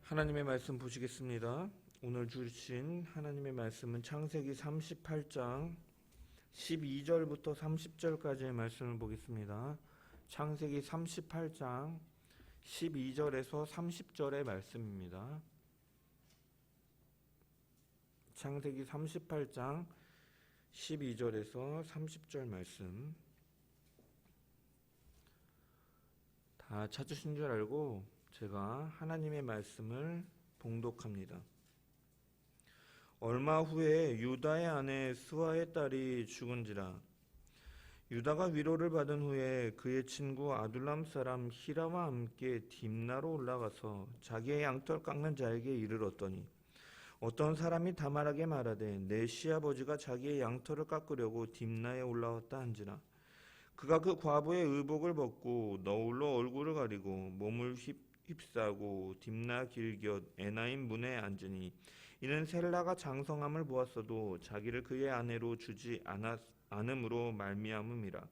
하나님의 말씀 보시겠습니다. 오늘 주신 하나님의 말씀은 창세기 38장 12절부터 30절까지의 말씀을 보겠습니다. 창세기 38장 12절에서 30절의 말씀입니다. 창세기 38장 12절에서 30절 말씀. 다 찾으신 줄 알고 제가 하나님의 말씀을 봉독합니다. 얼마 후에 유다의 아내 스와의 딸이 죽은지라. 유다가 위로를 받은 후에 그의 친구 아둘람 사람 히라와 함께 딥나로 올라가서 자기의 양털 깎는 자에게 이르렀더니 어떤 사람이 다말하게 말하되 내 시아버지가 자기의 양털을 깎으려고 딥나에 올라왔다 한지라. 그가 그 과부의 의복을 벗고 너울로 얼굴을 가리고 몸을 휩싸고 딥나 길곁 에나임 문에 앉으니 이는 셀라가 장성함을 보았어도 자기를 그의 아내로 주지 않음으로 말미암음이라.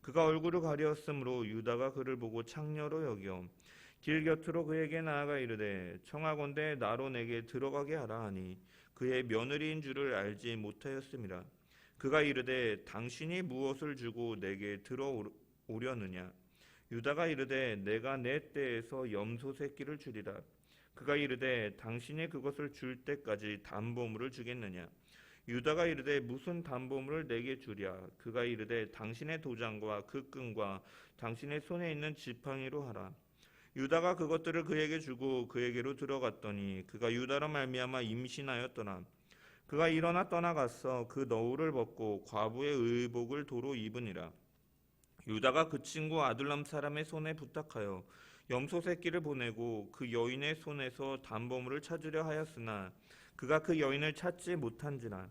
그가 얼굴을 가리었으므로 유다가 그를 보고 창녀로 여겨 길 곁으로 그에게 나아가 이르되 청하건대 나로 내게 들어가게 하라 하니 그의 며느리인 줄을 알지 못하였음이라. 그가 이르되 당신이 무엇을 주고 내게 들어오려느냐. 유다가 이르되 내가 내 떼에서 염소 새끼를 주리라. 그가 이르되 당신이 그것을 줄 때까지 담보물을 주겠느냐. 유다가 이르되 무슨 담보물을 내게 주랴. 그가 이르되 당신의 도장과 그 끈과 당신의 손에 있는 지팡이로 하라. 유다가 그것들을 그에게 주고 그에게로 들어갔더니 그가 유다로 말미암아 임신하였더라. 그가 일어나 떠나가서 그 너울을 벗고 과부의 의복을 도로 입으니라. 유다가 그 친구 아둘람 사람의 손에 부탁하여 염소 새끼를 보내고 그 여인의 손에서 담보물을 찾으려 하였으나 그가 그 여인을 찾지 못한지라.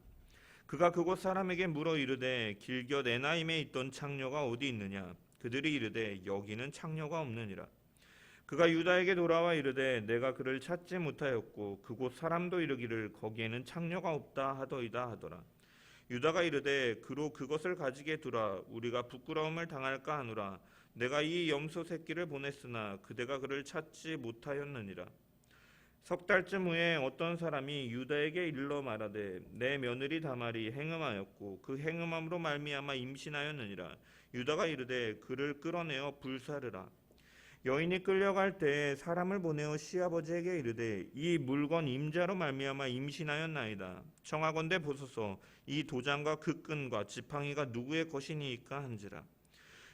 그가 그곳 사람에게 물어 이르되 길곁 에나임에 있던 창녀가 어디 있느냐. 그들이 이르되 여기는 창녀가 없느니라. 그가 유다에게 돌아와 이르되 내가 그를 찾지 못하였고 그곳 사람도 이르기를 거기에는 창녀가 없다 하더이다 하더라. 유다가 이르되 그로 그것을 가지게 두라. 우리가 부끄러움을 당할까 하노라. 내가 이 염소 새끼를 보냈으나 그대가 그를 찾지 못하였느니라. 석 달쯤 후에 어떤 사람이 유다에게 일러 말하되 내 며느리 다말이 행음하였고 그 행음함으로 말미암아 임신하였느니라. 유다가 이르되 그를 끌어내어 불사르라. 여인이 끌려갈 때에 사람을 보내어 시아버지에게 이르되 이 물건 임자로 말미암아 임신하였나이다. 청하건대 보소서 이 도장과 그 끈과 지팡이가 누구의 것이니이까 한지라.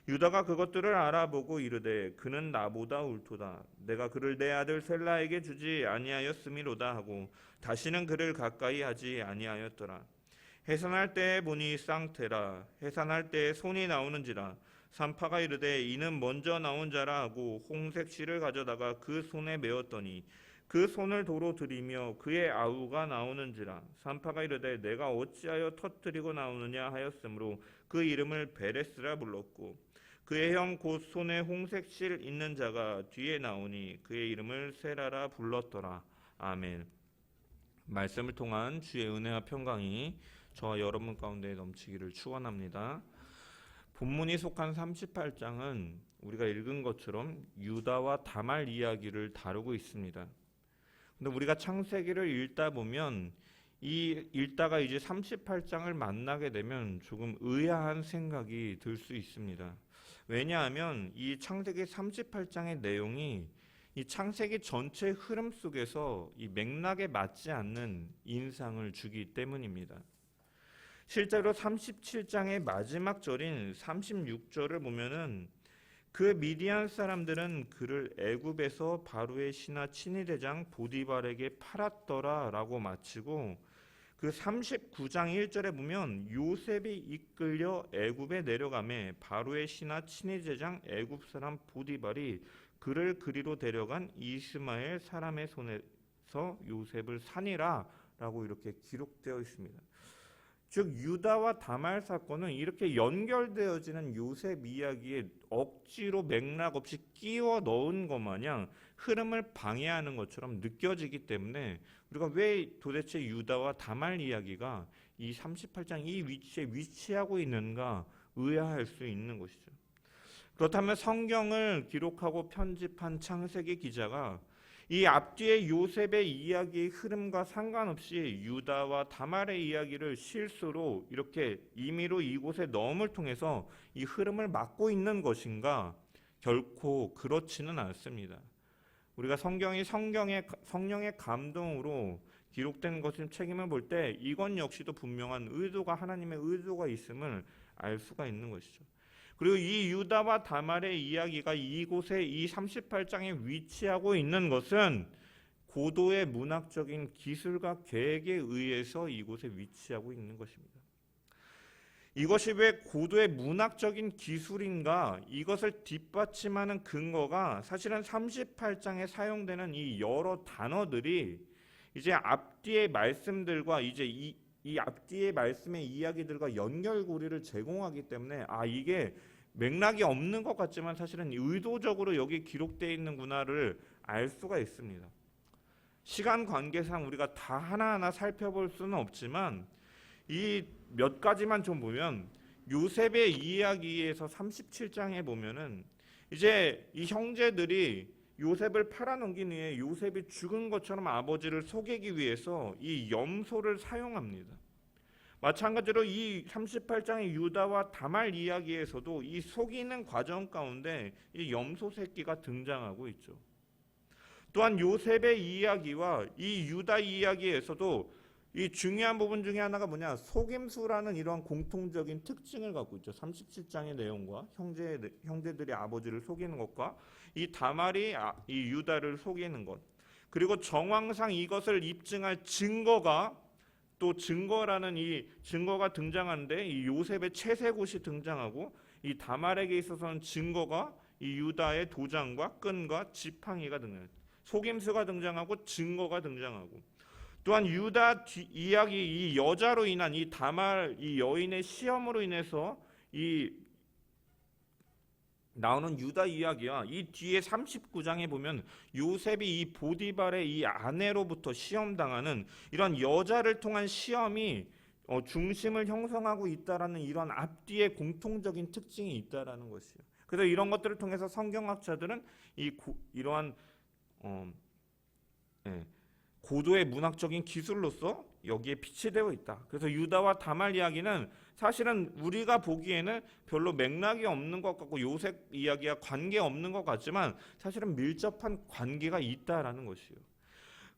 유다가 그것들을 알아보고 이르되 그는 나보다 옳도다. 내가 그를 내 아들 셀라에게 주지 아니하였음이로다 하고 다시는 그를 가까이 하지 아니하였더라. 해산할 때에 보니 쌍태라. 해산할 때에 손이 나오는지라. 산파가 이르되 이는 먼저 나온 자라 하고 홍색 실을 가져다가 그 손에 메었더니 그 손을 도로 들이며 그의 아우가 나오는지라. 산파가 이르되 내가 어찌하여 터뜨리고 나오느냐 하였으므로 그 이름을 베레스라 불렀고 그의 형 곧 손에 홍색 실 있는 자가 뒤에 나오니 그의 이름을 세라라 불렀더라. 아멘. 말씀을 통한 주의 은혜와 평강이 저와 여러분 가운데 넘치기를 축원합니다. 본문이 속한 38장은 우리가 읽은 것처럼 유다와 다말 이야기를 다루고 있습니다. 근데 우리가 창세기를 읽다 보면 읽다가 이제 38장을 만나게 되면 조금 의아한 생각이 들 수 있습니다. 왜냐하면 이 창세기 38장의 내용이 이 창세기 전체 흐름 속에서 이 맥락에 맞지 않는 인상을 주기 때문입니다. 실제로 37장의 마지막 절인 36절을 보면은 그 미디안 사람들은 그를 애굽에서 바로의 신하 친위대장 보디발에게 팔았더라 라고 마치고 그 39장 1절에 보면 요셉이 이끌려 애굽에 내려가매 바로의 신하 친위대장 애굽 사람 보디발이 그를 그리로 데려간 이스마엘 사람의 손에서 요셉을 산이라 라고 이렇게 기록되어 있습니다. 즉 유다와 다말 사건은 이렇게 연결되어지는 요셉 이야기에 억지로 맥락 없이 끼워 넣은 것 마냥 흐름을 방해하는 것처럼 느껴지기 때문에 우리가 왜 도대체 유다와 다말 이야기가 이 38장 이 위치에 위치하고 있는가 의아할 수 있는 것이죠. 그렇다면 성경을 기록하고 편집한 창세기 기자가 이 앞뒤의 요셉의 이야기의 흐름과 상관없이 유다와 다말의 이야기를 실수로 이렇게 임의로 이곳의 넣음을 통해서 이 흐름을 막고 있는 것인가? 결코 그렇지는 않습니다. 우리가 성령의 감동으로 기록된 것을 책임을 볼 때 이건 역시도 분명한 의도가 하나님의 의도가 있음을 알 수가 있는 것이죠. 그리고 이 유다와 다말의 이야기가 이곳에 이 38장에 위치하고 있는 것은 고도의 문학적인 기술과 계획에 의해서 이곳에 위치하고 있는 것입니다. 이것이 왜 고도의 문학적인 기술인가? 이것을 뒷받침하는 근거가 사실은 38장에 사용되는 이 여러 단어들이 이제 앞뒤의 말씀들과 이제 이 앞뒤의 말씀의 이야기들과 연결고리를 제공하기 때문에 이게 맥락이 없는 것 같지만 사실은 의도적으로 여기 기록되어 있는구나를 알 수가 있습니다. 시간 관계상 우리가 다 하나하나 살펴볼 수는 없지만 이 몇 가지만 좀 보면 요셉의 이야기에서 37장에 보면은 이제 이 형제들이 요셉을 팔아넘긴 후에 요셉이 죽은 것처럼 아버지를 속이기 위해서 이 염소를 사용합니다. 마찬가지로 이 38장의 유다와 다말 이야기에서도 이 속이는 과정 가운데 이 염소 새끼가 등장하고 있죠. 또한 요셉의 이야기와 이 유다 이야기에서도 이 중요한 부분 중에 하나가 뭐냐? 속임수라는 이러한 공통적인 특징을 갖고 있죠. 37장의 내용과 형제들이 아버지를 속이는 것과 이 다말이 이 유다를 속이는 것, 그리고 정황상 이것을 입증할 증거가 또 증거라는 이 증거가 등장하는데 이 요셉의 채색옷이 등장하고 이 다말에게 있어서는 증거가 이 유다의 도장과 끈과 지팡이가 등장해요. 속임수가 등장하고 증거가 등장하고 또한 유다 이야기 이 여자로 인한 이 다말 이 여인의 시험으로 인해서 이 나오는 유다 이야기와 이 뒤에 39장에 보면 요셉이 이 보디발의 이 아내로부터 시험당하는 이런 여자를 통한 시험이 중심을 형성하고 있다라는 이런 앞뒤의 공통적인 특징이 있다라는 것이에요. 그래서 이런 것들을 통해서 성경학자들은 이러한 고도의 문학적인 기술로서 여기에 비치되어 있다. 그래서 유다와 다말 이야기는 사실은 우리가 보기에는 별로 맥락이 없는 것 같고 요셉 이야기와 관계 없는 것 같지만 사실은 밀접한 관계가 있다라는 것이에요.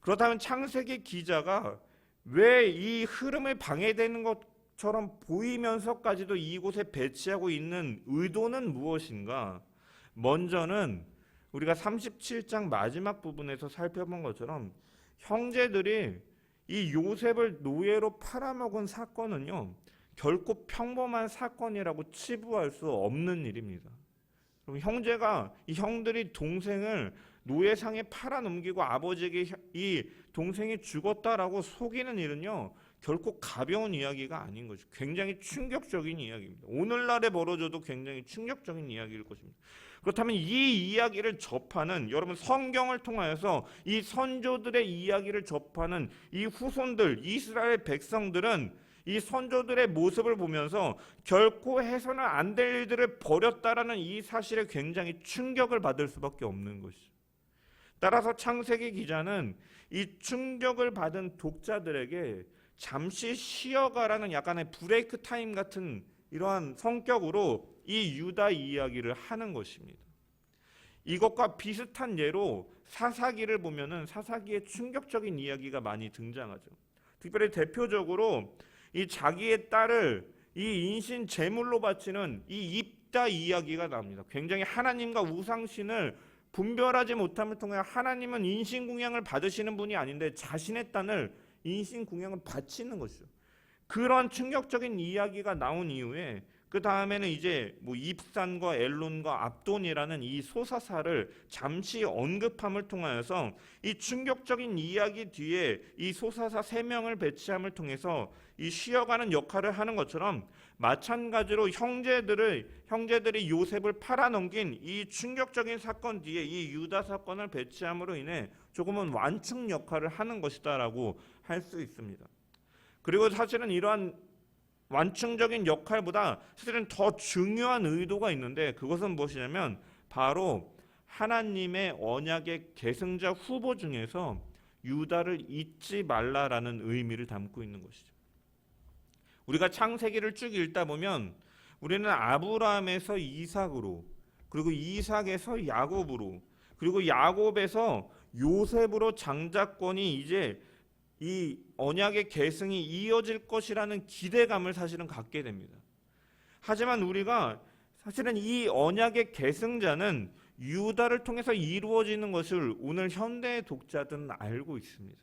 그렇다면 창세기 기자가 왜 이 흐름을 방해되는 것처럼 보이면서까지도 이곳에 배치하고 있는 의도는 무엇인가? 먼저는 우리가 37장 마지막 부분에서 살펴본 것처럼 형제들이 이 요셉을 노예로 팔아먹은 사건은요 결코 평범한 사건이라고 치부할 수 없는 일입니다. 그럼 이 형들이 동생을 노예상에 팔아넘기고 아버지에게 이 동생이 죽었다라고 속이는 일은요 결코 가벼운 이야기가 아닌 것이죠. 굉장히 충격적인 이야기입니다. 오늘날에 벌어져도 굉장히 충격적인 이야기일 것입니다. 그렇다면 이 이야기를 접하는 여러분 성경을 통하여서 이 선조들의 이야기를 접하는 이 후손들 이스라엘 백성들은 이 선조들의 모습을 보면서 결코 해서는 안 될 일들을 벌였다라는 이 사실에 굉장히 충격을 받을 수밖에 없는 것이죠. 따라서 창세기 기자는 이 충격을 받은 독자들에게 잠시 쉬어가라는 약간의 브레이크 타임 같은 이러한 성격으로 이 유다 이야기를 하는 것입니다. 이것과 비슷한 예로 사사기를 보면은 사사기의 충격적인 이야기가 많이 등장하죠. 특별히 대표적으로 이 자기의 딸을 이 인신 제물로 바치는 이 입다 이야기가 나옵니다. 굉장히 하나님과 우상신을 분별하지 못함을 통해 하나님은 인신공양을 받으시는 분이 아닌데 자신의 딸을 인신공양을 바치는 것이죠. 그런 충격적인 이야기가 나온 이후에 그 다음에는 이제 입산과 엘론과 압돈이라는 이 소사사를 잠시 언급함을 통하여서 이 충격적인 이야기 뒤에 이 소사사 3명을 배치함을 통해서 이 쉬어가는 역할을 하는 것처럼 마찬가지로 형제들이 요셉을 팔아넘긴 이 충격적인 사건 뒤에 이 유다 사건을 배치함으로 인해 조금은 완충 역할을 하는 것이다라고 할 수 있습니다. 그리고 사실은 이러한 완충적인 역할보다 사실은 더 중요한 의도가 있는데 그것은 무엇이냐면 바로 하나님의 언약의 계승자 후보 중에서 유다를 잊지 말라라는 의미를 담고 있는 것이죠. 우리가 창세기를 쭉 읽다 보면 우리는 아브라함에서 이삭으로, 그리고 이삭에서 야곱으로, 그리고 야곱에서 요셉으로 장자권이 이제 이 언약의 계승이 이어질 것이라는 기대감을 사실은 갖게 됩니다. 하지만 우리가 사실은 이 언약의 계승자는 유다를 통해서 이루어지는 것을 오늘 현대의 독자들은 알고 있습니다.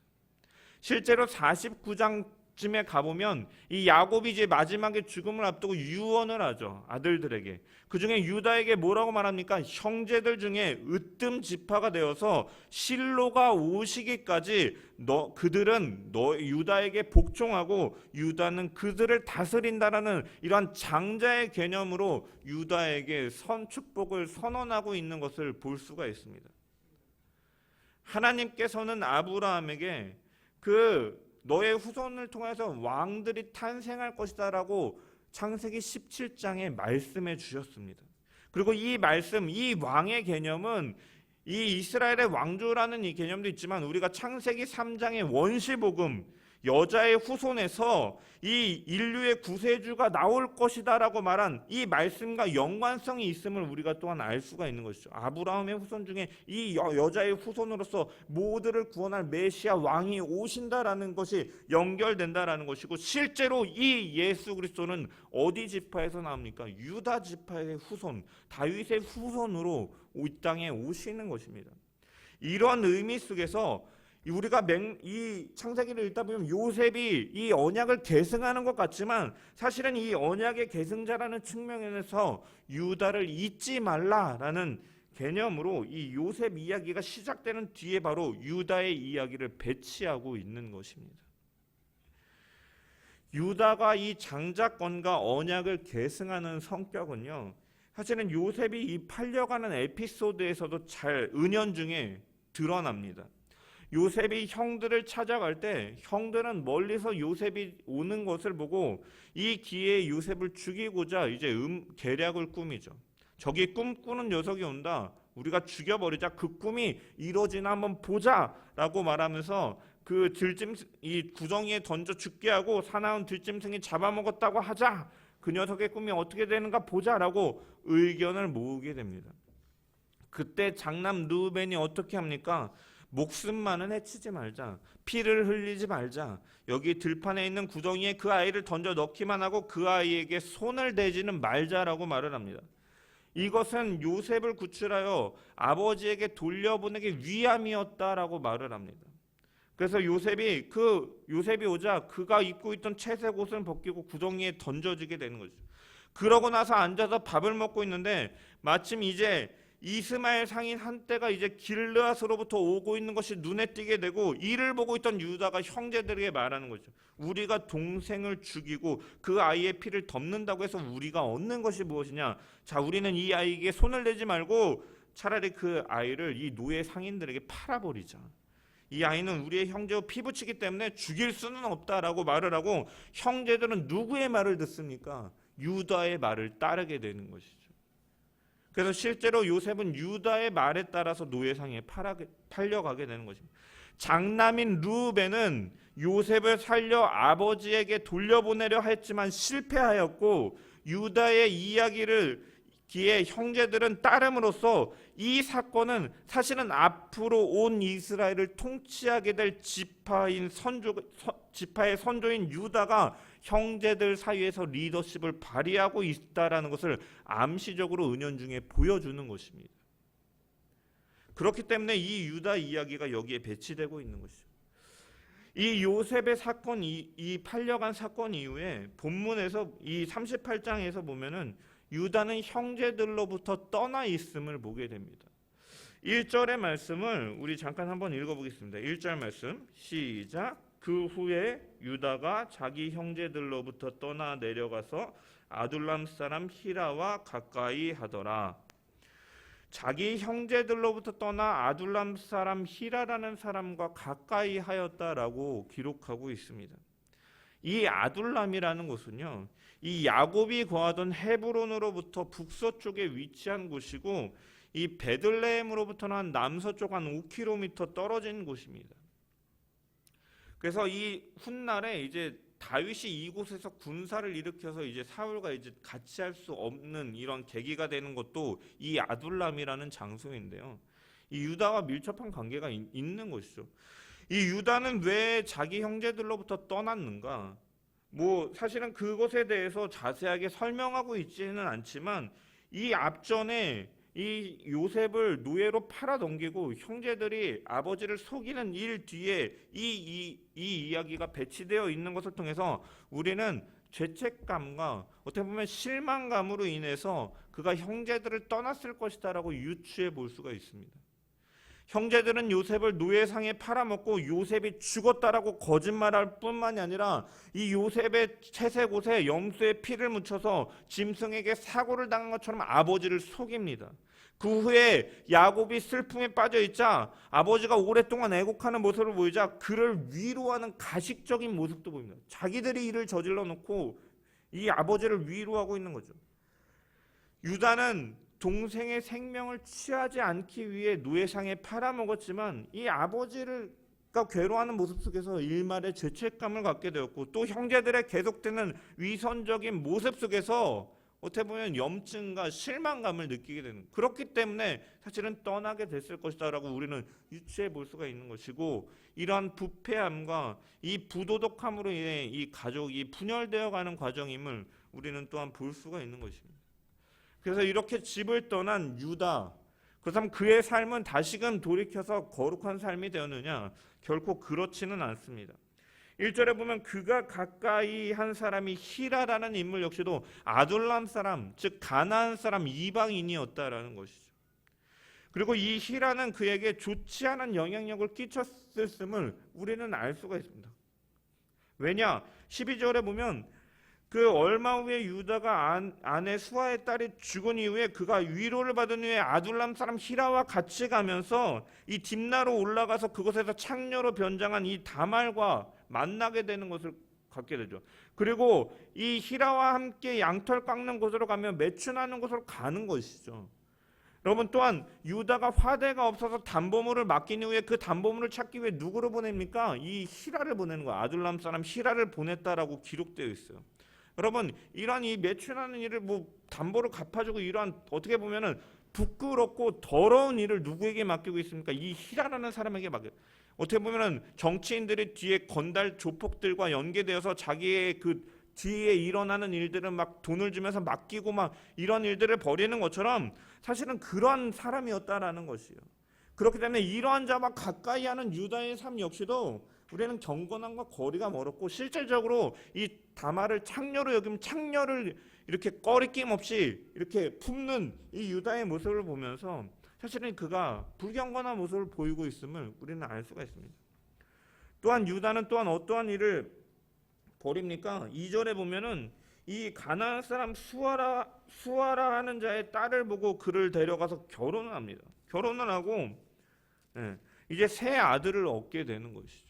실제로 49장쯤에 가보면 이 야곱이 이제 마지막에 죽음을 앞두고 유언을 하죠. 아들들에게. 그 중에 유다에게 뭐라고 말합니까? 형제들 중에 으뜸 지파가 되어서 실로가 오시기까지 그들은 유다에게 복종하고 유다는 그들을 다스린다라는 이러한 장자의 개념으로 유다에게 축복을 선언하고 있는 것을 볼 수가 있습니다. 하나님께서는 아브라함에게 너의 후손을 통해서 왕들이 탄생할 것이다라고 창세기 17장에 말씀해 주셨습니다. 그리고 이 말씀, 이 왕의 개념은 이 이스라엘의 왕조라는 이 개념도 있지만 우리가 창세기 3장의 원시복음, 여자의 후손에서 이 인류의 구세주가 나올 것이다라고 말한 이 말씀과 연관성이 있음을 우리가 또한 알 수가 있는 것이죠. 아브라함의 후손 중에 이 여자의 후손으로서 모두를 구원할 메시아 왕이 오신다라는 것이 연결된다라는 것이고, 실제로 이 예수 그리스도는 어디 지파에서 나옵니까? 유다 지파의 후손, 다윗의 후손으로 이 땅에 오시는 것입니다. 이런 의미 속에서 우리가 이 창세기를 읽다 보면 요셉이 이 언약을 계승하는 것 같지만 사실은 이 언약의 계승자라는 측면에서 유다를 잊지 말라라는 개념으로 이 요셉 이야기가 시작되는 뒤에 바로 유다의 이야기를 배치하고 있는 것입니다. 유다가 이 장자권과 언약을 계승하는 성격은요, 사실은 요셉이 이 팔려가는 에피소드에서도 잘 은연중에 드러납니다. 요셉이 형들을 찾아갈 때 형들은 멀리서 요셉이 오는 것을 보고 이 기회에 요셉을 죽이고자 이제 계략을 꾸미죠. 저기 꿈꾸는 녀석이 온다, 우리가 죽여버리자, 그 꿈이 이루어지나 한번 보자라고 말하면서 이 구덩이에 던져 죽게 하고 사나운 들짐승이 잡아먹었다고 하자, 그 녀석의 꿈이 어떻게 되는가 보자라고 의견을 모으게 됩니다. 그때 장남 르우벤이 어떻게 합니까? 목숨만은 해치지 말자, 피를 흘리지 말자, 여기 들판에 있는 구덩이에 그 아이를 던져 넣기만 하고 그 아이에게 손을 대지는 말자라고 말을 합니다. 이것은 요셉을 구출하여 아버지에게 돌려보내기 위함이었다라고 말을 합니다. 그래서 요셉이 오자 그가 입고 있던 채색 옷을 벗기고 구덩이에 던져지게 되는 거죠. 그러고 나서 앉아서 밥을 먹고 있는데 마침 이제 이스마엘 상인 한때가 이제 길르앗으로부터 오고 있는 것이 눈에 띄게 되고, 이를 보고 있던 유다가 형제들에게 말하는 거죠. 우리가 동생을 죽이고 그 아이의 피를 덮는다고 해서 우리가 얻는 것이 무엇이냐? 자, 우리는 이 아이에게 손을 대지 말고 차라리 그 아이를 이 노예 상인들에게 팔아버리자. 이 아이는 우리의 형제요 피부치기 때문에 죽일 수는 없다라고 말을 하고, 형제들은 누구의 말을 듣습니까? 유다의 말을 따르게 되는 것이죠. 그래서 실제로 요셉은 유다의 말에 따라서 노예상에 팔려가게 되는 것입니다. 장남인 르우벤은 요셉을 살려 아버지에게 돌려보내려 했지만 실패하였고, 유다의 이야기를 기에 형제들은 따름으로써 이 사건은 사실은 앞으로 온 이스라엘을 통치하게 될 지파의 선조인 유다가 형제들 사이에서 리더십을 발휘하고 있다라는 것을 암시적으로 은연중에 보여주는 것입니다. 그렇기 때문에 이 유다 이야기가 여기에 배치되고 있는 것이죠. 이 요셉의 사건, 이 팔려간 사건 이후에 본문에서 이 38장에서 보면은 유다는 형제들로부터 떠나 있음을 보게 됩니다. 1절의 말씀을 우리 잠깐 한번 읽어보겠습니다. 1절 말씀 시작. 그 후에 유다가 자기 형제들로부터 떠나 내려가서 아둘람 사람 히라와 가까이 하더라. 자기 형제들로부터 떠나 아둘람 사람 히라라는 사람과 가까이 하였다라고 기록하고 있습니다. 이 아둘람이라는 곳은요, 이 야곱이 거하던 헤브론으로부터 북서쪽에 위치한 곳이고, 이 베들레헴으로부터는 한 남서쪽 한 5km 떨어진 곳입니다. 그래서 이 훗날에 이제 다윗이 이곳에서 군사를 일으켜서 이제 사울과 이제 같이 할 수 없는 이런 계기가 되는 것도 이 아둘람이라는 장소인데요. 이 유다와 밀접한 관계가 있는 것이죠. 이 유다는 왜 자기 형제들로부터 떠났는가? 뭐 사실은 그것에 대해서 자세하게 설명하고 있지는 않지만 이 앞전에 이 요셉을 노예로 팔아 넘기고 형제들이 아버지를 속이는 일 뒤에 이 이야기가 배치되어 있는 것을 통해서 우리는 죄책감과 어떻게 보면 실망감으로 인해서 그가 형제들을 떠났을 것이다라고 유추해 볼 수가 있습니다. 형제들은 요셉을 노예상에 팔아먹고 요셉이 죽었다라고 거짓말할 뿐만이 아니라 이 요셉의 채색 옷에 염소의 피를 묻혀서 짐승에게 사고를 당한 것처럼 아버지를 속입니다. 그 후에 야곱이 슬픔에 빠져있자 아버지가 오랫동안 애곡하는 모습을 보이자 그를 위로하는 가식적인 모습도 보입니다. 자기들이 일을 저질러 놓고 이 아버지를 위로하고 있는 거죠. 유다는 동생의 생명을 취하지 않기 위해 노예상에 팔아먹었지만 이 아버지가 괴로워하는 모습 속에서 일말의 죄책감을 갖게 되었고, 또 형제들의 계속되는 위선적인 모습 속에서 어떻게 보면 염증과 실망감을 느끼게 되는, 그렇기 때문에 사실은 떠나게 됐을 것이다라고 우리는 유추해 볼 수가 있는 것이고, 이러한 부패함과 이 부도덕함으로 인해 이 가족이 분열되어 가는 과정임을 우리는 또한 볼 수가 있는 것입니다. 그래서 이렇게 집을 떠난 유다, 그렇다면 그의 삶은 다시금 돌이켜서 거룩한 삶이 되었느냐? 결코 그렇지는 않습니다. 1절에 보면 그가 가까이 한 사람이 히라라는 인물 역시도 아둘람 사람, 즉 가나안 사람 이방인이었다라는 것이죠. 그리고 이 히라는 그에게 좋지 않은 영향력을 끼쳤음을 우리는 알 수가 있습니다. 왜냐? 12절에 보면 그 얼마 후에 유다가 아내 수아의 딸이 죽은 이후에 그가 위로를 받은 후에 아둘람 사람 히라와 같이 가면서 이 딥나로 올라가서 그곳에서 창녀로 변장한 이 다말과 만나게 되는 것을 갖게 되죠. 그리고 이 히라와 함께 양털 깎는 곳으로 가면 매춘하는 곳으로 가는 것이죠. 여러분, 또한 유다가 화대가 없어서 담보물을 맡긴 이후에 그 담보물을 찾기 위해 누구를 보냅니까? 이 히라를 보내는 거예요. 아둘람 사람 히라를 보냈다라고 기록되어 있어요. 여러분, 이러한 이 매춘하는 일을 담보를 갚아주고 이러한 어떻게 보면은 부끄럽고 더러운 일을 누구에게 맡기고 있습니까? 이 히라라는 사람에게 맡겨. 어떻게 보면은 정치인들이 뒤에 건달 조폭들과 연계되어서 자기의 그 뒤에 일어나는 일들을 막 돈을 주면서 맡기고 막 이런 일들을 벌이는 것처럼 사실은 그러한 사람이었다라는 것이에요. 그렇기 때문에 이러한 자와 가까이 하는 유다의 삶 역시도 우리는 경건함과 거리가 멀었고, 실질적으로 이 다말을 창녀로 여기면 창녀를 이렇게 꺼리낌 없이 이렇게 품는 이 유다의 모습을 보면서 사실은 그가 불경건한 모습을 보이고 있음을 우리는 알 수가 있습니다. 또한 유다는 또한 어떠한 일을 벌입니까? 2절에 보면은 이 가나안 사람 수아라 하는 자의 딸을 보고 그를 데려가서 결혼을 합니다. 결혼을 하고 이제 새 아들을 얻게 되는 것이죠.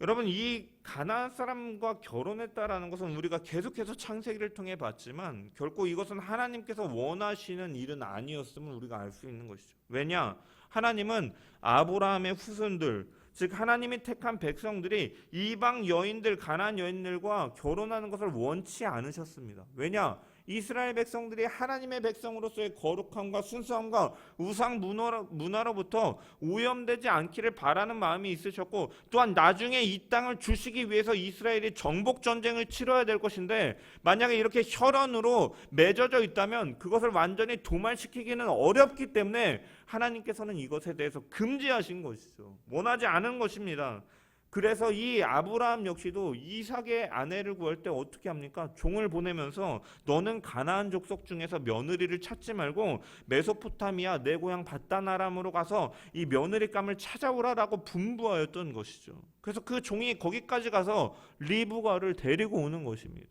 여러분, 이 가나안 사람과 결혼했다라는 것은 우리가 계속해서 창세기를 통해 봤지만 결코 이것은 하나님께서 원하시는 일은 아니었음을 우리가 알 수 있는 것이죠. 왜냐? 하나님은 아브라함의 후손들, 즉 하나님이 택한 백성들이 이방 여인들, 가나안 여인들과 결혼하는 것을 원치 않으셨습니다. 왜냐? 이스라엘 백성들이 하나님의 백성으로서의 거룩함과 순수함과 우상 문화로부터 오염되지 않기를 바라는 마음이 있으셨고, 또한 나중에 이 땅을 주시기 위해서 이스라엘이 정복 전쟁을 치러야 될 것인데 만약에 이렇게 혈연으로 맺어져 있다면 그것을 완전히 도말시키기는 어렵기 때문에 하나님께서는 이것에 대해서 금지하신 것이죠. 원하지 않은 것입니다. 그래서 이 아브라함 역시도 이삭의 아내를 구할 때 어떻게 합니까? 종을 보내면서 너는 가나안 족속 중에서 며느리를 찾지 말고 메소포타미아 내 고향 바단 아람으로 가서 이 며느리감을 찾아오라라고 분부하였던 것이죠. 그래서 그 종이 거기까지 가서 리브가를 데리고 오는 것입니다.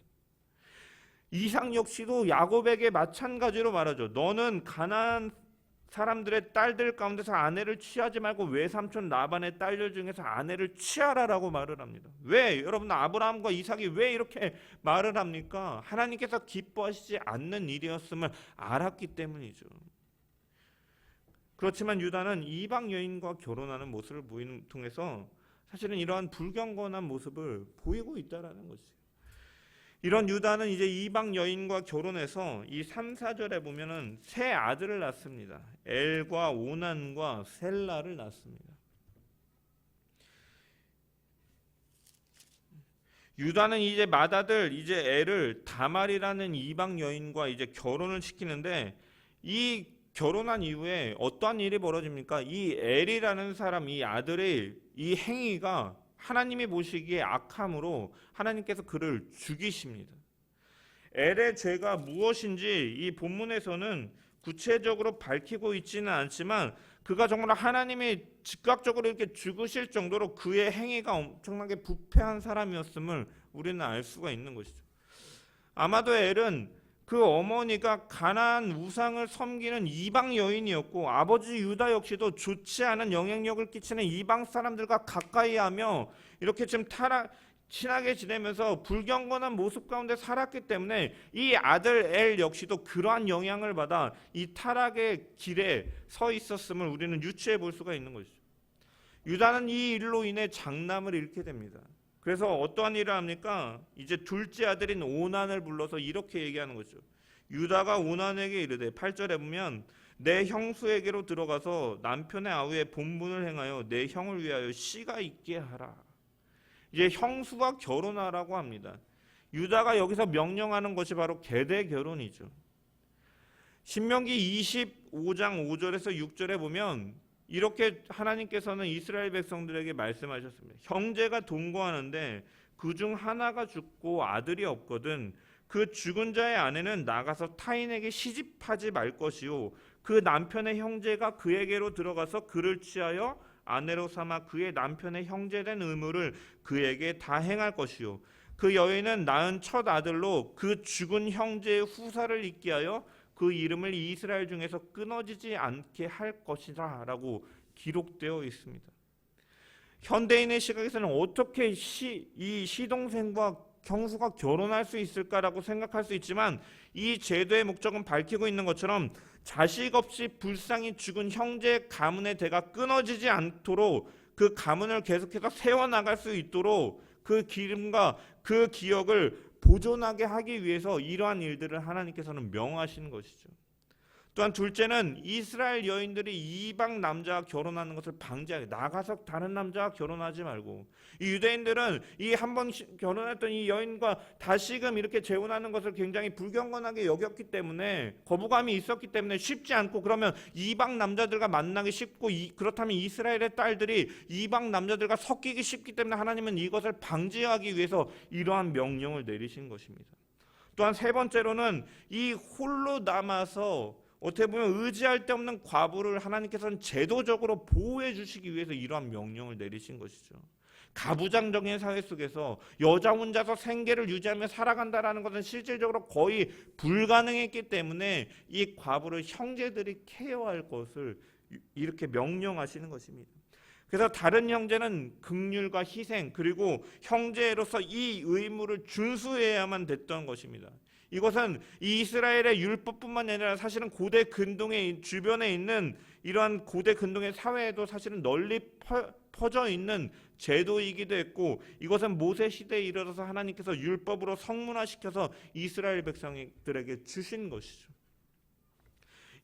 이삭 역시도 야곱에게 마찬가지로 말하죠. 너는 가나안 사람들의 딸들 가운데서 아내를 취하지 말고 외삼촌 라반의 딸들 중에서 아내를 취하라라고 말을 합니다. 왜? 여러분, 아브라함과 이삭이 왜 이렇게 말을 합니까? 하나님께서 기뻐하시지 않는 일이었음을 알았기 때문이죠. 그렇지만 유다는 이방 여인과 결혼하는 모습을 통해서 사실은 이러한 불경건한 모습을 보이고 있다라는 것이에요. 이런 유다는 이제 이방 여인과 결혼해서 이 3, 4절에 보면은 세 아들을 낳습니다. 엘과 오난과 셀라를 낳습니다. 유다는 이제 맏아들 이제 엘을 다말이라는 이방 여인과 이제 결혼을 시키는데, 이 결혼한 이후에 어떠한 일이 벌어집니까? 이 엘이라는 사람, 이 아들의 이 행위가 하나님이 보시기에 악함으로 하나님께서 그를 죽이십니다. 엘의 죄가 무엇인지 이 본문에서는 구체적으로 밝히고 있지는 않지만, 그가 정말 하나님이 즉각적으로 이렇게 죽으실 정도로 그의 행위가 엄청나게 부패한 사람이었음을 우리는 알 수가 있는 것이죠. 아마도 엘은 그 어머니가 가나안 우상을 섬기는 이방 여인이었고, 아버지 유다 역시도 좋지 않은 영향력을 끼치는 이방 사람들과 가까이하며 이렇게 좀 친하게 지내면서 불경건한 모습 가운데 살았기 때문에 이 아들 엘 역시도 그러한 영향을 받아 이 타락의 길에 서 있었음을 우리는 유추해 볼 수가 있는 것이죠. 유다는 이 일로 인해 장남을 잃게 됩니다. 그래서 어떠한 일을 합니까? 이제 둘째 아들인 오난을 불러서 이렇게 얘기하는 거죠. 유다가 오난에게 이르되, 8절에 보면 내 형수에게로 들어가서 남편의 아우의 본분을 행하여 내 형을 위하여 씨가 있게 하라. 이제 형수와 결혼하라고 합니다. 유다가 여기서 명령하는 것이 바로 계대 결혼이죠. 신명기 25장 5절에서 6절에 보면 이렇게 하나님께서는 이스라엘 백성들에게 말씀하셨습니다. 형제가 동거하는데 그중 하나가 죽고 아들이 없거든 그 죽은 자의 아내는 나가서 타인에게 시집하지 말 것이요 그 남편의 형제가 그에게로 들어가서 그를 취하여 아내로 삼아 그의 남편의 형제된 의무를 그에게 다 행할 것이요 그 여인은 낳은 첫 아들로 그 죽은 형제의 후사를 있게 하여 그 이름을 이스라엘 중에서 끊어지지 않게 할 것이다 라고 기록되어 있습니다. 현대인의 시각에서는 어떻게 이 시동생과 형수가 결혼할 수 있을까라고 생각할 수 있지만, 이 제도의 목적은 밝히고 있는 것처럼 자식 없이 불쌍히 죽은 형제의 가문의 대가 끊어지지 않도록 그 가문을 계속해서 세워나갈 수 있도록 그 기름과 그 기억을 보존하게 하기 위해서 이러한 일들을 하나님께서는 명하시는 것이죠. 또한 둘째는 이스라엘 여인들이 이방 남자와 결혼하는 것을 방지하게, 나가서 다른 남자와 결혼하지 말고, 이 유대인들은 이 한 번 결혼했던 이 여인과 다시금 이렇게 재혼하는 것을 굉장히 불경건하게 여겼기 때문에, 거부감이 있었기 때문에 쉽지 않고, 그러면 이방 남자들과 만나기 쉽고 그렇다면 이스라엘의 딸들이 이방 남자들과 섞이기 쉽기 때문에 하나님은 이것을 방지하기 위해서 이러한 명령을 내리신 것입니다. 또한 세 번째로는 이 홀로 남아서 어떻게 보면 의지할 데 없는 과부를 하나님께서는 제도적으로 보호해 주시기 위해서 이러한 명령을 내리신 것이죠. 가부장적인 사회 속에서 여자 혼자서 생계를 유지하며 살아간다라는 것은 실질적으로 거의 불가능했기 때문에 이 과부를 형제들이 케어할 것을 이렇게 명령하시는 것입니다. 그래서 다른 형제는 긍휼과 희생, 그리고 형제로서 이 의무를 준수해야만 됐던 것입니다. 이것은 이스라엘의 율법뿐만 아니라 사실은 고대 근동의 주변에 있는 이러한 고대 근동의 사회에도 사실은 널리 퍼져 있는 제도이기도 했고, 이것은 모세 시대에 이르러서 하나님께서 율법으로 성문화시켜서 이스라엘 백성들에게 주신 것이죠.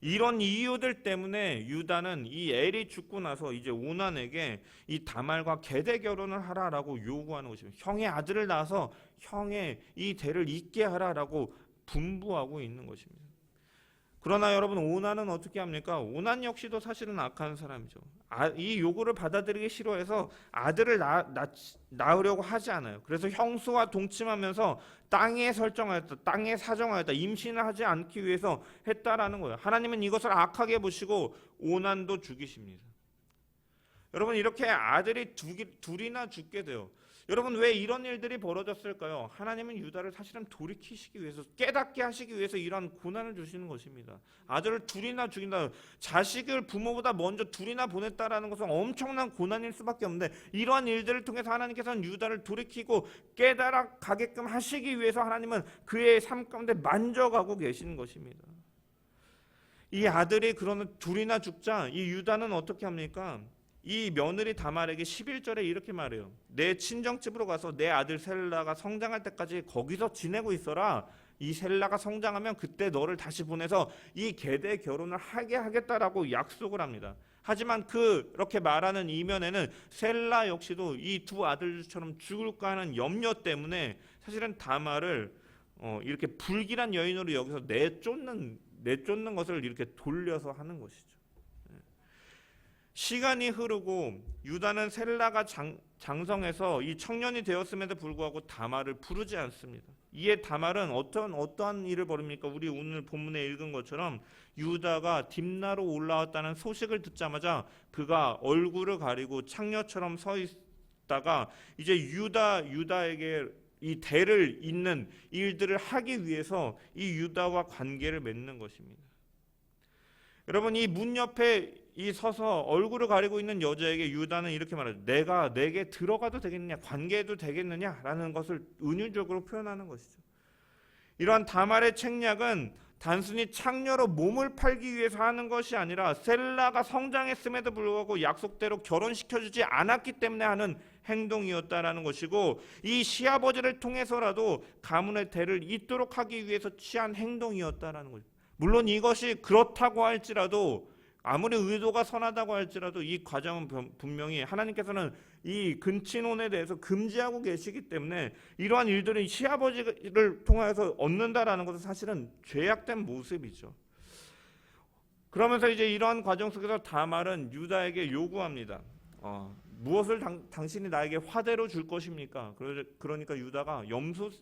이런 이유들 때문에 유다는 이 엘이 죽고 나서 이제 오난에게 이 다말과 계대 결혼을 하라라고 요구하는 것입니다. 형의 아들을 낳아서 형의 이 대를 잇게 하라라고 분부하고 있는 것입니다. 그러나 여러분, 오난은 어떻게 합니까? 오난 역시도 사실은 악한 사람이죠. 이 요구를 받아들이기 싫어해서 아들을 낳으려고 하지 않아요. 그래서 형수와 동침하면서 땅에 사정하였다, 임신을 하지 않기 위해서 했다라는 거예요. 하나님은 이것을 악하게 보시고 오난도 죽이십니다. 여러분, 이렇게 아들이 둘이나 죽게 돼요. 여러분 왜 이런 일들이 벌어졌을까요? 하나님은 유다를 사실은 돌이키시기 위해서, 깨닫게 하시기 위해서 이러한 고난을 주시는 것입니다. 아들을 둘이나 죽인다, 자식을 부모보다 먼저 둘이나 보냈다라는 것은 엄청난 고난일 수밖에 없는데, 이러한 일들을 통해서 하나님께서는 유다를 돌이키고 깨달아 가게끔 하시기 위해서 하나님은 그의 삶 가운데 만져가고 계시는 것입니다. 이 아들이 그러는 둘이나 죽자 이 유다는 어떻게 합니까? 이 며느리 다말에게 11절에 이렇게 말해요. 내 친정집으로 가서 내 아들 셀라가 성장할 때까지 거기서 지내고 있어라. 이 셀라가 성장하면 그때 너를 다시 보내서 이 계대 결혼을 하게 하겠다라고 약속을 합니다. 하지만 그렇게 말하는 이면에는 셀라 역시도 이 두 아들처럼 죽을까 하는 염려 때문에 사실은 다말을 이렇게 불길한 여인으로 여기서 내쫓는 것을 이렇게 돌려서 하는 것이죠. 시간이 흐르고 유다는 셀라가 장성해서 이 청년이 되었음에도 불구하고 다말을 부르지 않습니다. 이에 다말은 어떠한 일을 벌입니까? 우리 오늘 본문에 읽은 것처럼 유다가 딥나로 올라왔다는 소식을 듣자마자 그가 얼굴을 가리고 창녀처럼 서 있다가 이제 유다에게 이 대를 잇는 일들을 하기 위해서 이 유다와 관계를 맺는 것입니다. 여러분 이 문 옆에 이 서서 얼굴을 가리고 있는 여자에게 유다는 이렇게 말하죠. 내가 내게 들어가도 되겠느냐, 관계해도 되겠느냐라는 것을 은유적으로 표현하는 것이죠. 이러한 다말의 책략은 단순히 창녀로 몸을 팔기 위해서 하는 것이 아니라 셀라가 성장했음에도 불구하고 약속대로 결혼시켜주지 않았기 때문에 하는 행동이었다라는 것이고, 이 시아버지를 통해서라도 가문의 대를 잇도록 하기 위해서 취한 행동이었다라는 거죠. 물론 이것이 그렇다고 할지라도, 아무리 의도가 선하다고 할지라도 이 과정은 분명히 하나님께서는 이 근친혼에 대해서 금지하고 계시기 때문에 이러한 일들이 시아버지를 통해서 얻는다라는 것은 사실은 죄악된 모습이죠. 그러면서 이제 이러한 과정 속에서 다말은 유다에게 요구합니다. 무엇을 당신이 나에게 화대로 줄 것입니까? 그러니까 유다가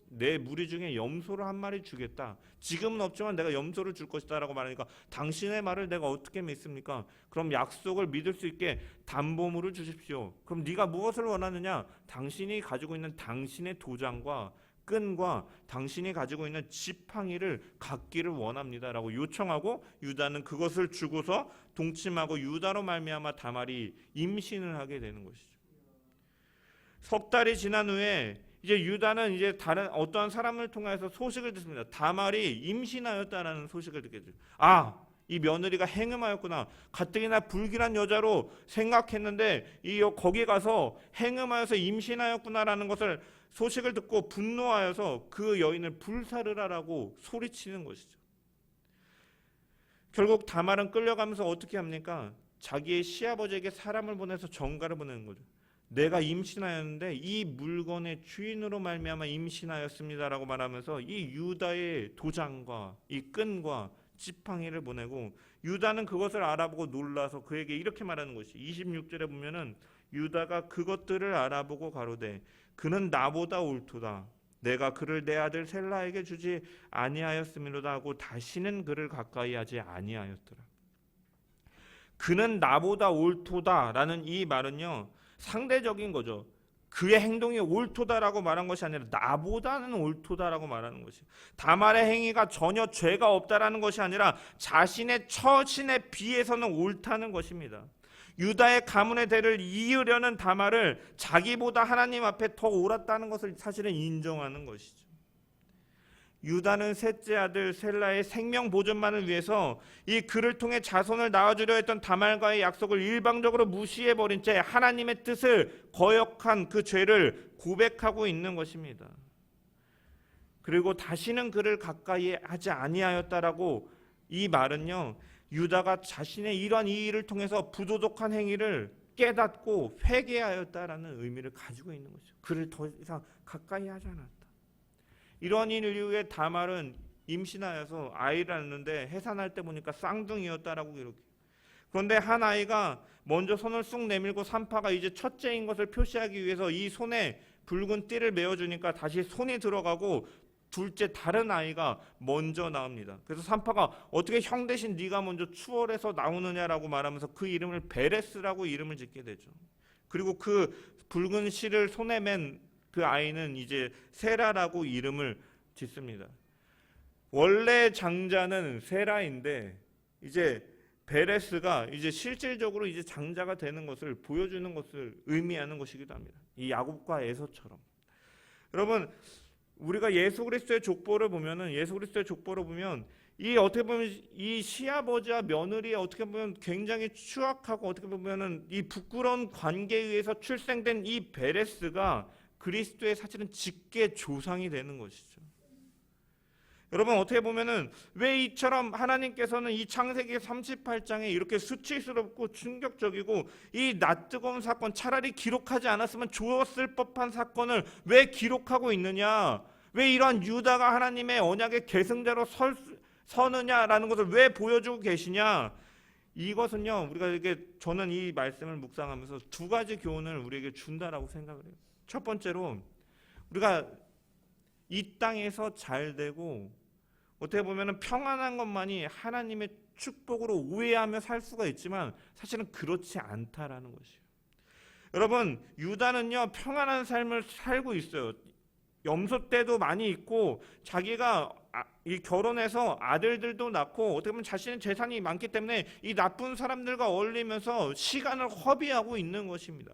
내 무리 중에 염소를 한 마리 주겠다. 지금은 없지만 내가 염소를 줄 것이다 라고 말하니까 당신의 말을 내가 어떻게 믿습니까? 그럼 약속을 믿을 수 있게 담보물을 주십시오. 그럼 네가 무엇을 원하느냐? 당신이 가지고 있는 당신의 도장과 끈과 당신이 가지고 있는 지팡이를 갖기를 원합니다 라고 요청하고, 유다는 그것을 주고서 동침하고 유다로 말미암아 다말이 임신을 하게 되는 것이죠. 석 달이 지난 후에 이제 유다는 이제 다른 어떠한 사람을 통해서 소식을 듣습니다. 다말이 임신하였다라는 소식을 듣게 되죠. 이 며느리가 행음하였구나. 가뜩이나 불길한 여자로 생각했는데 거기 가서 행음하여서 임신하였구나라는 것을 소식을 듣고 분노하여서 그 여인을 불사르라라고 소리치는 것이죠. 결국 다말은 끌려가면서 어떻게 합니까? 자기의 시아버지에게 사람을 보내서 전가를 보내는 거죠. 내가 임신하였는데 이 물건의 주인으로 말미암아 임신하였습니다라고 말하면서 이 유다의 도장과 이 끈과 지팡이를 보내고, 유다는 그것을 알아보고 놀라서 그에게 이렇게 말하는 것이 26절에 보면은 유다가 그것들을 알아보고 가로되 그는 나보다 옳도다. 내가 그를 내 아들 셀라에게 주지 아니하였음이로다 하고 다시는 그를 가까이 하지 아니하였더라. 그는 나보다 옳도다라는 이 말은요, 상대적인 거죠. 그의 행동이 옳도다라고 말한 것이 아니라 나보다는 옳도다라고 말하는 것이, 다말의 행위가 전혀 죄가 없다라는 것이 아니라 자신의 처신에 비해서는 옳다는 것입니다. 유다의 가문의 대를 이으려는 다말을 자기보다 하나님 앞에 더 옳았다는 것을 사실은 인정하는 것이죠. 유다는 셋째 아들 셀라의 생명 보존만을 위해서 이 그를 통해 자손을 낳아주려 했던 다말과의 약속을 일방적으로 무시해버린 채 하나님의 뜻을 거역한 그 죄를 고백하고 있는 것입니다. 그리고 다시는 그를 가까이 하지 아니하였다라고, 이 말은요, 유다가 자신의 이러한 이 일을 통해서 부도덕한 행위를 깨닫고 회개하였다라는 의미를 가지고 있는 것이죠. 그를 더 이상 가까이 하지 않았다. 이러한 일 이후에 다말은 임신하여서 아이를 낳는데 해산할 때 보니까 쌍둥이였다라고 기록해요. 그런데 한 아이가 먼저 손을 쑥 내밀고 산파가 이제 첫째인 것을 표시하기 위해서 이 손에 붉은 띠를 메어주니까 다시 손이 들어가고 둘째 다른 아이가 먼저 나옵니다. 그래서 산파가 어떻게 형 대신 네가 먼저 추월해서 나오느냐라고 말하면서 그 이름을 베레스라고 이름을 짓게 되죠. 그리고 그 붉은 실을 손에 맨 그 아이는 이제 세라라고 이름을 짓습니다. 원래 장자는 세라인데 이제 베레스가 이제 실질적으로 이제 장자가 되는 것을 보여주는 것을 의미하는 것이기도 합니다. 이 야곱과 에서처럼. 여러분, 우리가 예수 그리스도의 족보를 보면은 이 어떻게 보면 이 시아버지와 며느리의 어떻게 보면 굉장히 추악하고 어떻게 보면은 이 부끄러운 관계에 의해서 출생된 이 베레스가 그리스도의 사실은 직계 조상이 되는 것이죠. 여러분, 어떻게 보면은 왜 이처럼 하나님께서는 이 창세기 38장에 이렇게 수치스럽고 충격적이고 이 낯뜨거운 사건, 차라리 기록하지 않았으면 좋았을 법한 사건을 왜 기록하고 있느냐, 왜 이러한 유다가 하나님의 언약의 계승자로 서느냐라는 것을 왜 보여주고 계시냐. 이것은요, 우리가 이렇게 저는 이 말씀을 묵상하면서 두 가지 교훈을 우리에게 준다라고 생각을 해요. 첫 번째로, 우리가 이 땅에서 잘 되고 어떻게 보면 평안한 것만이 하나님의 축복으로 오해하며 살 수가 있지만 사실은 그렇지 않다라는 것이에요. 여러분, 유다는요 평안한 삶을 살고 있어요. 염소 떼도 많이 있고 자기가 이 결혼해서 아들들도 낳고 어떻게 보면 자신의 재산이 많기 때문에 이 나쁜 사람들과 어울리면서 시간을 허비하고 있는 것입니다.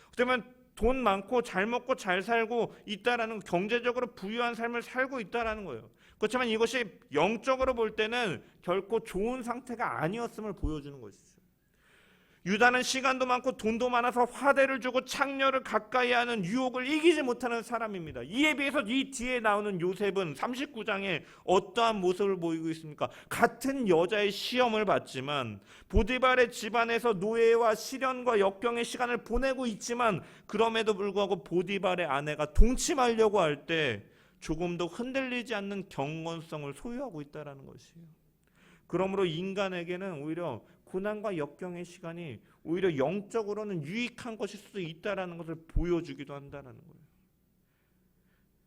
어떻게 보면 돈 많고 잘 먹고 잘 살고 있다라는, 경제적으로 부유한 삶을 살고 있다라는 거예요. 그렇지만 이것이 영적으로 볼 때는 결코 좋은 상태가 아니었음을 보여주는 것이죠. 유다는 시간도 많고 돈도 많아서 화대를 주고 창녀를 가까이 하는 유혹을 이기지 못하는 사람입니다. 이에 비해서 이 뒤에 나오는 요셉은 39장에 어떠한 모습을 보이고 있습니까? 같은 여자의 시험을 받지만 보디발의 집안에서 노예와 시련과 역경의 시간을 보내고 있지만 그럼에도 불구하고 보디발의 아내가 동침하려고 할 때 조금도 흔들리지 않는 경건성을 소유하고 있다는 것이에요. 그러므로 인간에게는 오히려 고난과 역경의 시간이 오히려 영적으로는 유익한 것일 수도 있다는 것을 보여주기도 한다는 거예요.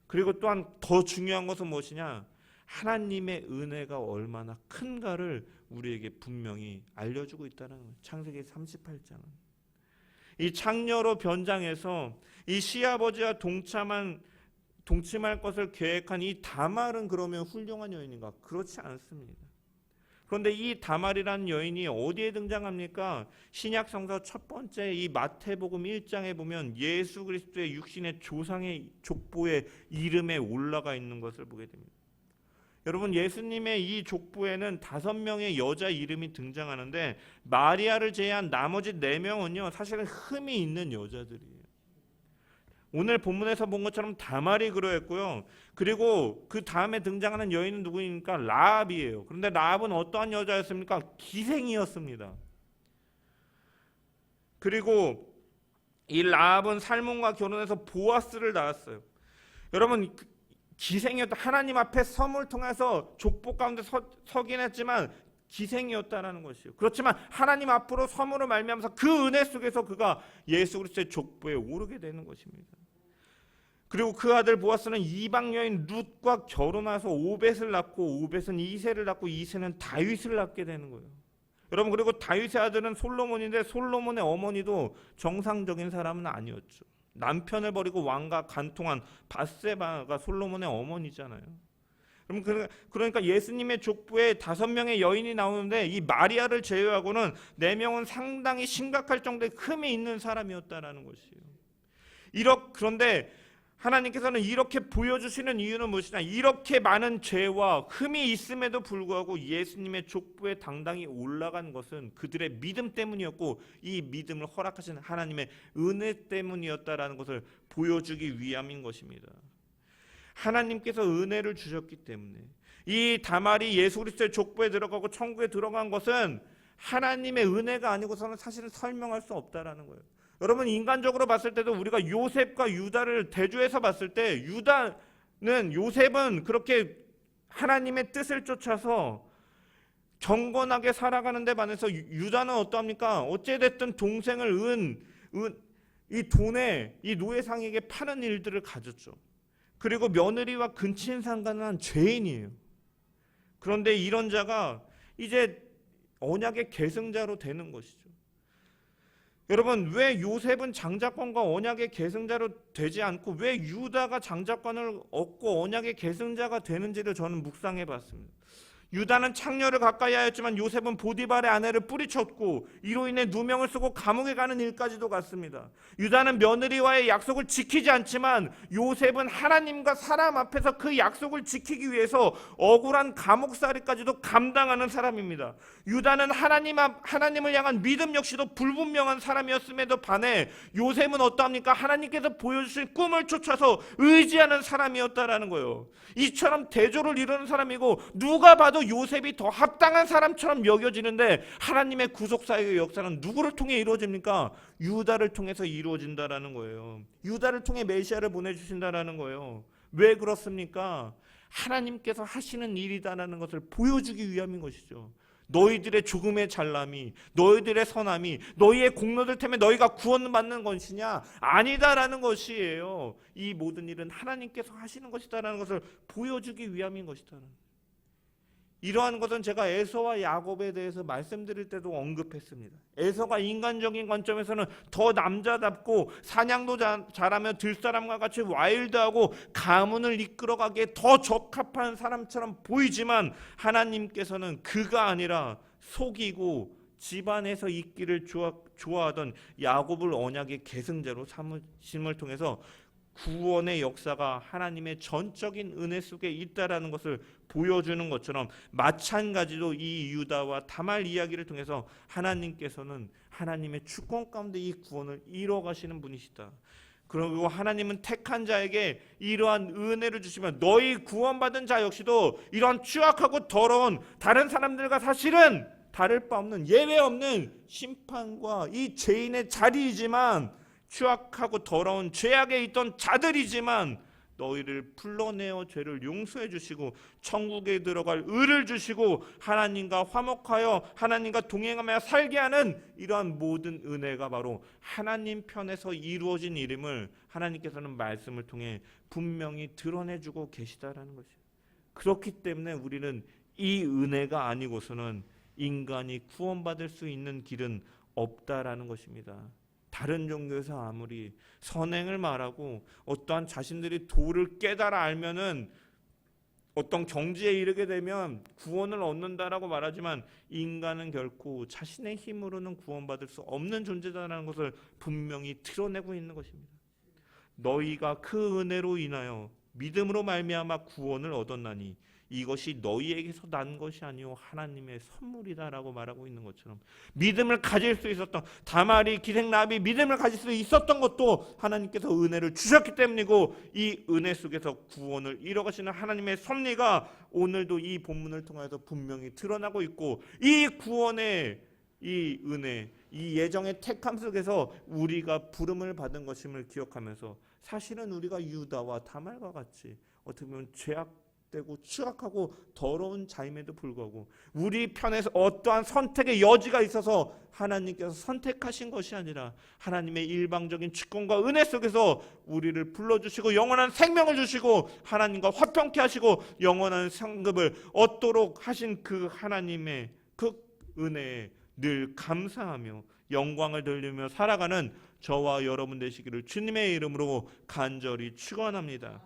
그리고 또한 더 중요한 것은 무엇이냐? 하나님의 은혜가 얼마나 큰가를 우리에게 분명히 알려주고 있다는 거예요. 창세기 38장은. 이 창녀로 변장해서 이 시아버지와 동침할 것을 계획한 이 다말은 그러면 훌륭한 여인인가? 그렇지 않습니다. 그런데 이 다말이라는 여인이 어디에 등장합니까? 신약성서 첫 번째 이 마태복음 1장에 보면 예수 그리스도의 육신의 조상의 족보의 이름에 올라가 있는 것을 보게 됩니다. 여러분, 예수님의 이 족보에는 5명의 여자 이름이 등장하는데 마리아를 제외한 나머지 4명은요 사실은 흠이 있는 여자들이에요. 오늘 본문에서 본 것처럼 다말이 그러했고요. 그리고 그 다음에 등장하는 여인은 누구입니까? 라합이에요. 그런데 라합은 어떠한 여자였습니까? 기생이었습니다. 그리고 이 라합은 살몬과 결혼해서 보아스를 낳았어요. 여러분, 기생이었다. 하나님 앞에 섬을 통해서 족보 가운데 서긴 했지만 기생이었다라는 것이요. 그렇지만 하나님 앞으로 섬으로 말미암아서 그 은혜 속에서 그가 예수 그리스도의 족보에 오르게 되는 것입니다. 그리고 그 아들 보아스는 이방 여인 룻과 결혼해서 오벳을 낳고 오벳은 이새를 낳고 이새는 다윗을 낳게 되는 거예요. 여러분, 그리고 다윗의 아들은 솔로몬인데 솔로몬의 어머니도 정상적인 사람은 아니었죠. 남편을 버리고 왕과 간통한 밧세바가 솔로몬의 어머니잖아요. 그러니까 예수님의 족보에 5명의 여인이 나오는데 이 마리아를 제외하고는 4명은 상당히 심각할 정도의 흠이 있는 사람이었다라는 것이에요. 그런데 하나님께서는 이렇게 보여주시는 이유는 무엇이냐? 이렇게 많은 죄와 흠이 있음에도 불구하고 예수님의 족보에 당당히 올라간 것은 그들의 믿음 때문이었고 이 믿음을 허락하신 하나님의 은혜 때문이었다라는 것을 보여주기 위함인 것입니다. 하나님께서 은혜를 주셨기 때문에 이 다말이 예수 그리스도의 족보에 들어가고 천국에 들어간 것은 하나님의 은혜가 아니고서는 사실은 설명할 수 없다라는 거예요. 여러분, 인간적으로 봤을 때도 우리가 요셉과 유다를 대조해서 봤을 때 요셉은 그렇게 하나님의 뜻을 쫓아서 경건하게 살아가는 데 반해서 유다는 어떠합니까? 어찌됐든 동생을 이 돈에 이 노예상에게 파는 일들을 가졌죠. 그리고 며느리와 근친상간한 죄인이에요. 그런데 이런 자가 이제 언약의 계승자로 되는 것이죠. 여러분, 왜 요셉은 장자권과 언약의 계승자로 되지 않고 왜 유다가 장자권을 얻고 언약의 계승자가 되는지를 저는 묵상해 봤습니다. 유다는 창녀를 가까이 하였지만 요셉은 보디발의 아내를 뿌리쳤고 이로 인해 누명을 쓰고 감옥에 가는 일까지도 갔습니다. 유다는 며느리와의 약속을 지키지 않지만 요셉은 하나님과 사람 앞에서 그 약속을 지키기 위해서 억울한 감옥살이까지도 감당하는 사람입니다. 유다는 하나님을 향한 믿음 역시도 불분명한 사람이었음에도 반해 요셉은 어떠합니까? 하나님께서 보여주신 꿈을 쫓아서 의지하는 사람이었다라는 거예요. 이처럼 대조를 이루는 사람이고 누가 봐도 요셉이 더 합당한 사람처럼 여겨지는데 하나님의 구속사역의 역사는 누구를 통해 이루어집니까? 유다를 통해서 이루어진다라는 거예요. 유다를 통해 메시아를 보내주신다라는 거예요. 왜 그렇습니까? 하나님께서 하시는 일이다라는 것을 보여주기 위함인 것이죠. 너희들의 조금의 잘남이, 너희들의 선함이, 너희의 공로들 때문에 너희가 구원받는 것이냐? 아니다라는 것이에요. 이 모든 일은 하나님께서 하시는 것이다라는 것을 보여주기 위함인 것이다. 이러한 것은 제가 에서와 야곱에 대해서 말씀드릴 때도 언급했습니다. 에서가 인간적인 관점에서는 더 남자답고 사냥도 잘하며 들사람과 같이 와일드하고 가문을 이끌어가기에 더 적합한 사람처럼 보이지만 하나님께서는 그가 아니라 속이고 집안에서 있기를 좋아하던 야곱을 언약의 계승자로 삼으심을 통해서 구원의 역사가 하나님의 전적인 은혜 속에 있다라는 것을 보여주는 것처럼 마찬가지로 이 유다와 다말 이야기를 통해서 하나님께서는 하나님의 주권 가운데 이 구원을 이뤄가시는 분이시다. 그리고 하나님은 택한 자에게 이러한 은혜를 주시면 너희 구원받은 자 역시도 이러한 추악하고 더러운 다른 사람들과 사실은 다를 바 없는 예외 없는 심판과 이 죄인의 자리이지만 추악하고 더러운 죄악에 있던 자들이지만 너희를 풀러내어 죄를 용서해 주시고 천국에 들어갈 의를 주시고 하나님과 화목하여 하나님과 동행하며 살게 하는 이러한 모든 은혜가 바로 하나님 편에서 이루어진 일임을 하나님께서는 말씀을 통해 분명히 드러내주고 계시다라는 것이에요. 그렇기 때문에 우리는 이 은혜가 아니고서는 인간이 구원받을 수 있는 길은 없다라는 것입니다. 다른 종교에서 아무리 선행을 말하고 어떠한 자신들이 도를 깨달아 알면은 어떤 경지에 이르게 되면 구원을 얻는다라고 말하지만 인간은 결코 자신의 힘으로는 구원받을 수 없는 존재다라는 것을 분명히 드러내고 있는 것입니다. 너희가 그 은혜로 인하여 믿음으로 말미암아 구원을 얻었나니 이것이 너희에게서 난 것이 아니오 하나님의 선물이다라고 말하고 있는 것처럼 믿음을 가질 수 있었던 다말이 기생라합이 믿음을 가질 수 있었던 것도 하나님께서 은혜를 주셨기 때문이고 이 은혜 속에서 구원을 이뤄가시는 하나님의 섭리가 오늘도 이 본문을 통해서 분명히 드러나고 있고 이 구원의 이 은혜 이 예정의 택함 속에서 우리가 부름을 받은 것임을 기억하면서 사실은 우리가 유다와 다말과 같이 어떻게 보면 죄악되고 추악하고 더러운 자임에도 불구하고 우리 편에서 어떠한 선택의 여지가 있어서 하나님께서 선택하신 것이 아니라 하나님의 일방적인 주권과 은혜 속에서 우리를 불러주시고 영원한 생명을 주시고 하나님과 화평케 하시고 영원한 상급을 얻도록 하신 그 하나님의 그 은혜에 늘 감사하며 영광을 돌리며 살아가는 저와 여러분 되시기를 주님의 이름으로 간절히 축원합니다.